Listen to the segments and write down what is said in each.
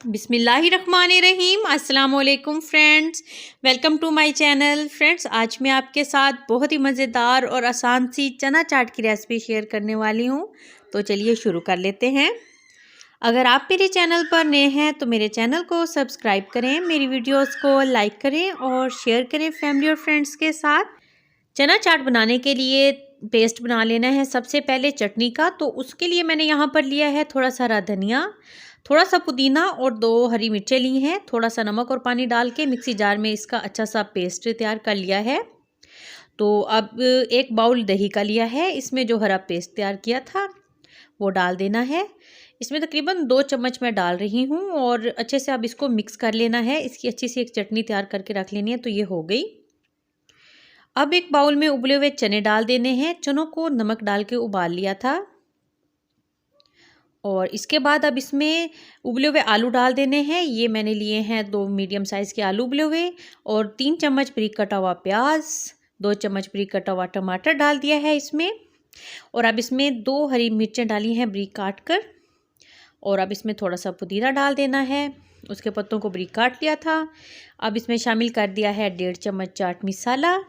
बिस्मिल्लाहिर्रहमानिर्रहीम। अस्सलाम वालेकुम friends, welcome to my channel. Friends, आज मैं आपके साथ बहुत ही मज़ेदार और आसान सी चना चाट की रेसिपी शेयर करने वाली हूँ। तो चलिए शुरू कर लेते हैं। अगर आप मेरे चैनल पर नए हैं तो मेरे चैनल को सब्सक्राइब करें, मेरी वीडियोस को लाइक करें और शेयर करें फैमिली और फ्रेंड्स के साथ। चना चाट बनाने के लिए पेस्ट बना लेना है सबसे पहले चटनी का। तो उसके लिए मैंने यहाँ पर लिया है थोड़ा सा हरा धनिया, थोड़ा सा पुदीना और 2 हरी मिर्चें ली हैं। थोड़ा सा नमक और पानी डाल के मिक्सी जार में इसका अच्छा सा पेस्ट तैयार कर लिया है। तो अब 1 बाउल दही का लिया है, इसमें जो हरा पेस्ट तैयार किया था वो डाल देना है। इसमें तकरीबन 2 चम्मच मैं डाल रही हूँ और अच्छे से अब इसको मिक्स कर लेना है। इसकी अच्छी सी एक चटनी तैयार करके रख लेनी है। तो ये हो गई। अब एक बाउल में उबले हुए चने डाल देने हैं। चनों को नमक डाल के उबाल लिया था। और इसके बाद अब इसमें उबले हुए आलू डाल देने हैं। ये मैंने लिए हैं 2 मीडियम साइज़ के आलू उबले हुए और 3 चम्मच बारीक कटा हुआ प्याज, 2 चम्मच बारीक कटा हुआ टमाटर डाल दिया है इसमें। और अब इसमें 2 हरी मिर्चें डाली हैं बारीक काट कर। और अब इसमें थोड़ा सा पुदीना डाल देना है, उसके पत्तों को बारीक काट लिया था। अब इसमें शामिल कर दिया है 1.5 चम्मच चाट मसाला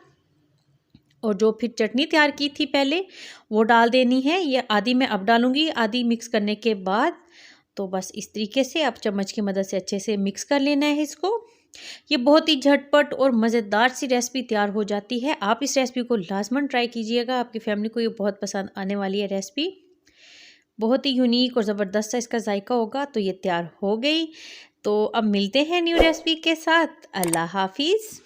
और जो फिर चटनी तैयार की थी पहले वो डाल देनी है। ये आधी मैं अब डालूँगी, आधी मिक्स करने के बाद। तो बस इस तरीके से अब चम्मच की मदद से अच्छे से मिक्स कर लेना है इसको। ये बहुत ही झटपट और मज़ेदार सी रेसिपी तैयार हो जाती है। आप इस रेसिपी को लाजमन ट्राई कीजिएगा, आपकी फैमिली को ये बहुत पसंद आने वाली है रेसिपी। बहुत ही यूनिक और ज़बरदस्त सा इसका जायका होगा। तो ये तैयार हो गई। तो अब मिलते हैं न्यू रेसिपी के साथ। अल्लाह हाफिज़।